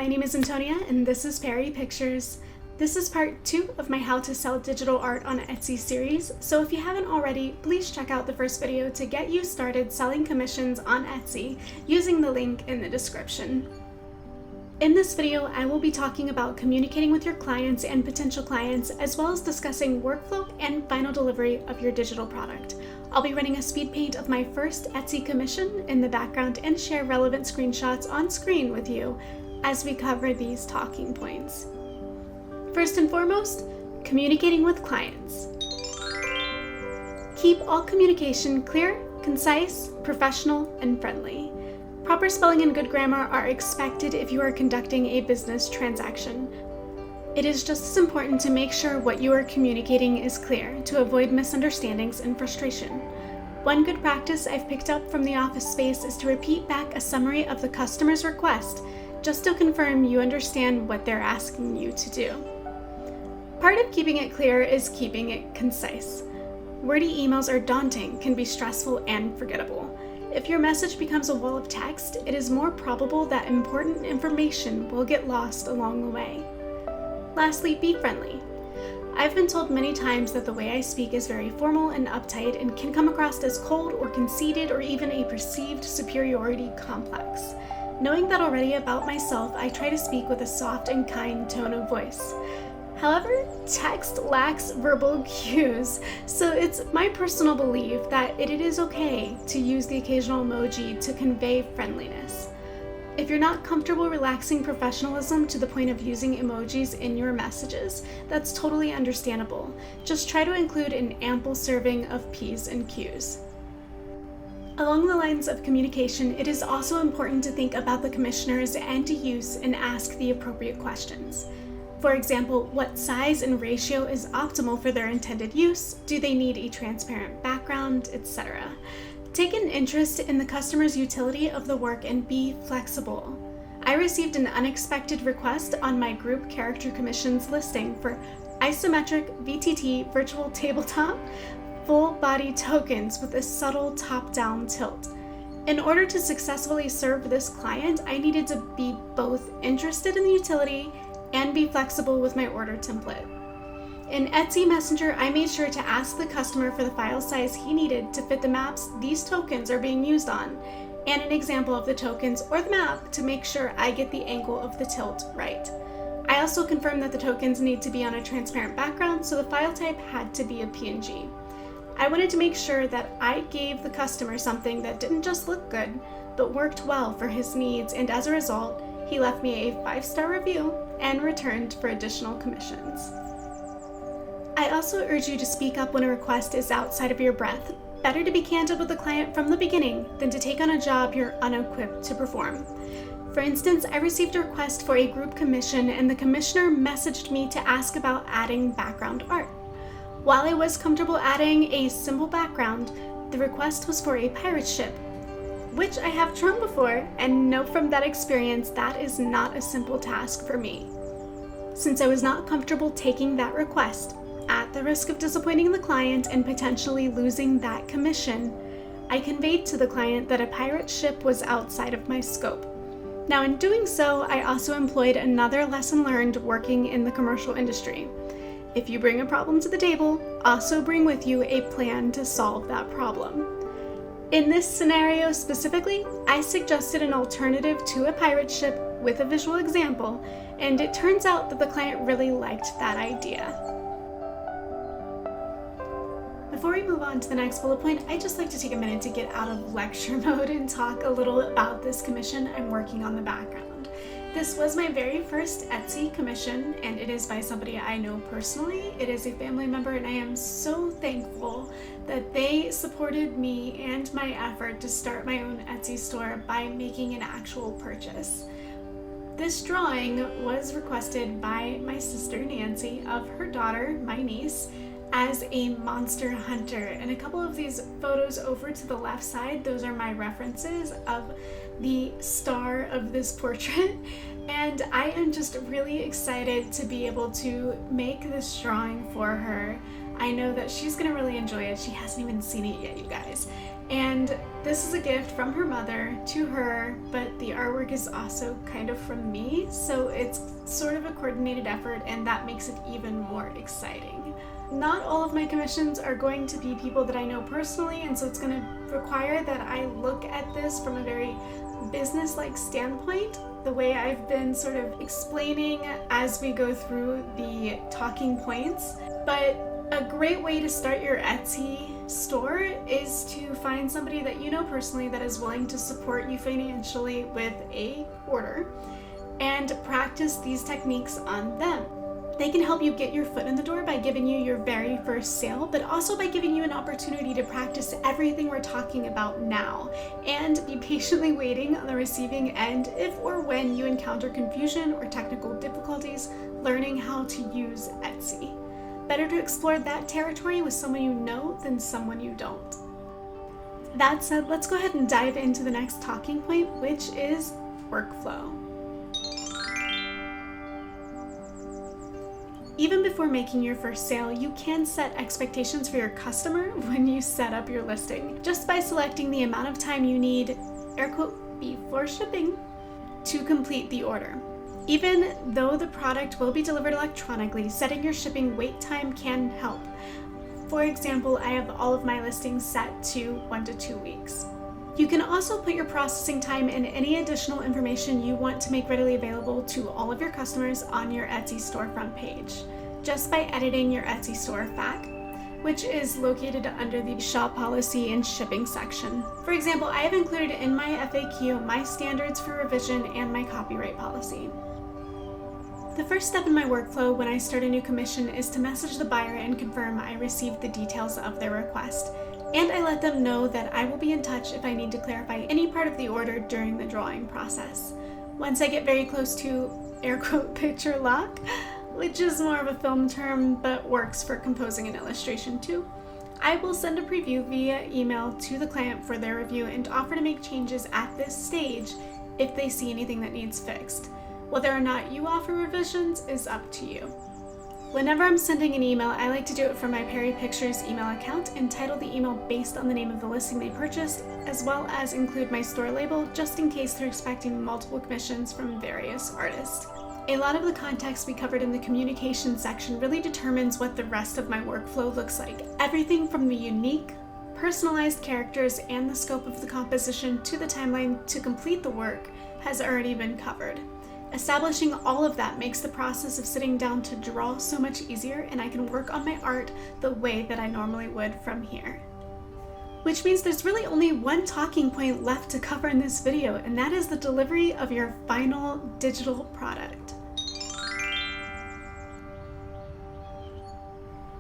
my name is Antonia and this is PerryPictures. This is part 2 of my How to Sell Digital Art on Etsy series, so if you haven't already, please check out the first video to get you started selling commissions on Etsy using the link in the description. In this video, I will be talking about communicating with your clients and potential clients, as well as discussing workflow and final delivery of your digital product. I'll be running a speed paint of my first Etsy commission in the background and share relevant screenshots on screen with you as we cover these talking points. First and foremost, communicating with clients. Keep all communication clear, concise, professional, and friendly. Proper spelling and good grammar are expected if you are conducting a business transaction. It is just as important to make sure what you are communicating is clear to avoid misunderstandings and frustration. One good practice I've picked up from the office space is to repeat back a summary of the customer's request just to confirm you understand what they're asking you to do. Part of keeping it clear is keeping it concise. Wordy emails are daunting, can be stressful, and forgettable. If your message becomes a wall of text, it is more probable that important information will get lost along the way. Lastly, be friendly. I've been told many times that the way I speak is very formal and uptight and can come across as cold or conceited or even a perceived superiority complex. Knowing that already about myself, I try to speak with a soft and kind tone of voice. However, text lacks verbal cues, so it's my personal belief that it is okay to use the occasional emoji to convey friendliness. If you're not comfortable relaxing professionalism to the point of using emojis in your messages, that's totally understandable. Just try to include an ample serving of P's and Q's. Along the lines of communication, it is also important to think about the commissioner's end use and ask the appropriate questions. For example, what size and ratio is optimal for their intended use? Do they need a transparent background, etc.? Take an interest in the customer's utility of the work and be flexible. I received an unexpected request on my group character commissions listing for isometric VTT virtual tabletop full body tokens with a subtle top-down tilt. In order to successfully serve this client, I needed to be both interested in the utility and be flexible with my order template. In Etsy Messenger, I made sure to ask the customer for the file size he needed to fit the maps these tokens are being used on, and an example of the tokens or the map to make sure I get the angle of the tilt right. I also confirmed that the tokens need to be on a transparent background, so the file type had to be a PNG. I wanted to make sure that I gave the customer something that didn't just look good, but worked well for his needs, and as a result, he left me a 5-star review and returned for additional commissions. I also urge you to speak up when a request is outside of your breadth. Better to be candid with the client from the beginning than to take on a job you're unequipped to perform. For instance, I received a request for a group commission and the commissioner messaged me to ask about adding background art. While I was comfortable adding a simple background, the request was for a pirate ship, which I have drawn before and know from that experience that is not a simple task for me. Since I was not comfortable taking that request, at the risk of disappointing the client and potentially losing that commission, I conveyed to the client that a pirate ship was outside of my scope. Now, in doing so, I also employed another lesson learned working in the commercial industry. If you bring a problem to the table, also bring with you a plan to solve that problem. In this scenario specifically, I suggested an alternative to a pirate ship with a visual example, and it turns out that the client really liked that idea. Before we move on to the next bullet point, I'd just like to take a minute to get out of lecture mode and talk a little about this commission I'm working on the background. This was my very first Etsy commission, and it is by somebody I know personally. It is a family member, and I am so thankful that they supported me and my effort to start my own Etsy store by making an actual purchase. This drawing was requested by my sister Nancy of her daughter, my niece, as a monster hunter, and a couple of these photos over to the left side, those are my references of the star of this portrait, and I am just really excited to be able to make this drawing for her. I know that she's gonna really enjoy it. She hasn't even seen it yet, you guys. And this is a gift from her mother to her, but the artwork is also kind of from me, so it's sort of a coordinated effort, and that makes it even more exciting. Not all of my commissions are going to be people that I know personally, and so it's going to require that I look at this from a very business-like standpoint, the way I've been sort of explaining as we go through the talking points. But a great way to start your Etsy store is to find somebody that you know personally that is willing to support you financially with a order and practice these techniques on them. They can help you get your foot in the door by giving you your very first sale, but also by giving you an opportunity to practice everything we're talking about now and be patiently waiting on the receiving end if or when you encounter confusion or technical difficulties learning how to use Etsy. Better to explore that territory with someone you know than someone you don't. That said, let's go ahead and dive into the next talking point, which is workflow. Even before making your first sale, you can set expectations for your customer when you set up your listing, just by selecting the amount of time you need, air quote, before shipping, to complete the order. Even though the product will be delivered electronically, setting your shipping wait time can help. For example, I have all of my listings set to 1 to 2 weeks. You can also put your processing time and any additional information you want to make readily available to all of your customers on your Etsy storefront page, just by editing your Etsy store FAQ, which is located under the shop policy and shipping section. For example, I have included in my FAQ my standards for revision and my copyright policy. The first step in my workflow when I start a new commission is to message the buyer and confirm I received the details of their request. And I let them know that I will be in touch if I need to clarify any part of the order during the drawing process. Once I get very close to, air quote, picture lock, which is more of a film term but works for composing an illustration too, I will send a preview via email to the client for their review and offer to make changes at this stage if they see anything that needs fixed. Whether or not you offer revisions is up to you. Whenever I'm sending an email, I like to do it from my PerryPictures email account and title the email based on the name of the listing they purchased, as well as include my store label just in case they're expecting multiple commissions from various artists. A lot of the context we covered in the communication section really determines what the rest of my workflow looks like. Everything from the unique, personalized characters and the scope of the composition to the timeline to complete the work has already been covered. Establishing all of that makes the process of sitting down to draw so much easier, and I can work on my art the way that I normally would from here. Which means there's really only one talking point left to cover in this video, and that is the delivery of your final digital product.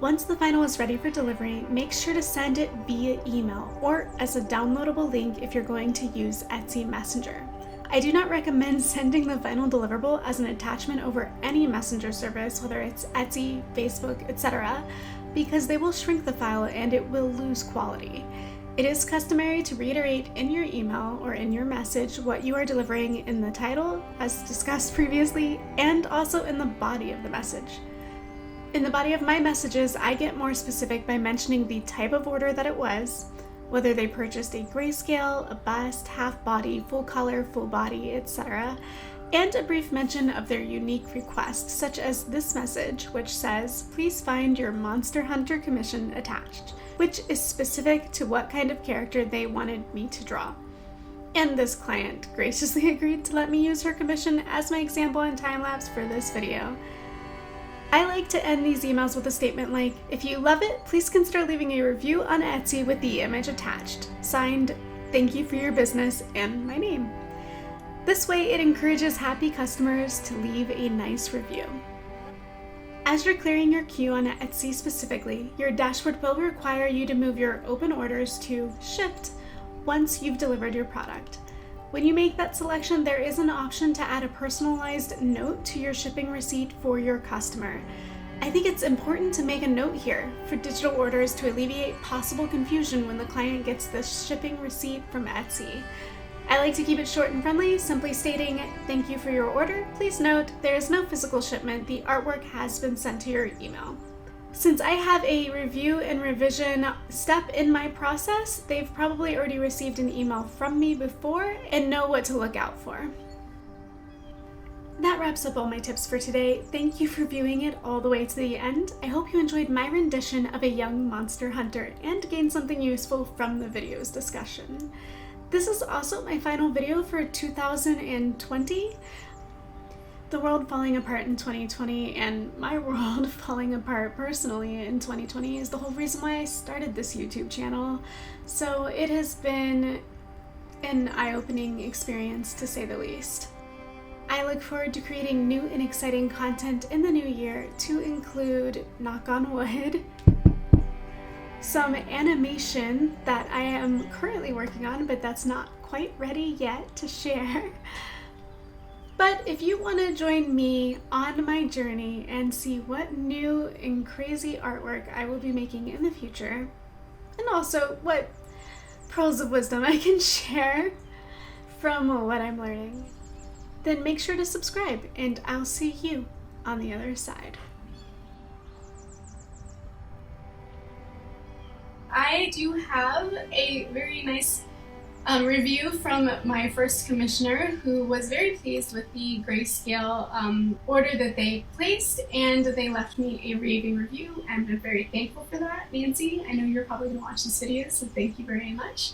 Once the final is ready for delivery, make sure to send it via email or as a downloadable link if you're going to use Etsy Messenger. I do not recommend sending the final deliverable as an attachment over any messenger service, whether it's Etsy, Facebook, etc., because they will shrink the file and it will lose quality. It is customary to reiterate in your email or in your message what you are delivering in the title, as discussed previously, and also in the body of the message. In the body of my messages, I get more specific by mentioning the type of order that it was, whether they purchased a grayscale, a bust, half body, full color, full body, etc., and a brief mention of their unique request, such as this message, which says, "Please find your Monster Hunter commission attached," which is specific to what kind of character they wanted me to draw. And this client graciously agreed to let me use her commission as my example and time-lapse for this video. I like to end these emails with a statement like, "If you love it, please consider leaving a review on Etsy with the image attached. Signed, thank you for your business," and my name. This way, it encourages happy customers to leave a nice review. As you're clearing your queue on Etsy specifically, your dashboard will require you to move your open orders to shipped once you've delivered your product. When you make that selection, there is an option to add a personalized note to your shipping receipt for your customer. I think it's important to make a note here for digital orders to alleviate possible confusion when the client gets the shipping receipt from Etsy. I like to keep it short and friendly, simply stating, "Thank you for your order. Please note, there is no physical shipment. The artwork has been sent to your email." Since I have a review and revision step in my process, they've probably already received an email from me before and know what to look out for. That wraps up all my tips for today. Thank you for viewing it all the way to the end. I hope you enjoyed my rendition of a young monster hunter and gained something useful from the video's discussion. This is also my final video for 2020. The world falling apart in 2020 and my world falling apart personally in 2020 is the whole reason why I started this YouTube channel. So it has been an eye-opening experience, to say the least. I look forward to creating new and exciting content in the new year to include, knock on wood, some animation that I am currently working on, but that's not quite ready yet to share. But if you want to join me on my journey and see what new and crazy artwork I will be making in the future, and also what pearls of wisdom I can share from what I'm learning, then make sure to subscribe and I'll see you on the other side. I do have a very nice review from my first commissioner, who was very pleased with the grayscale order that they placed, and they left me a raving review, and I'm very thankful for that. Nancy, I know you're probably going to watch this video, so thank you very much.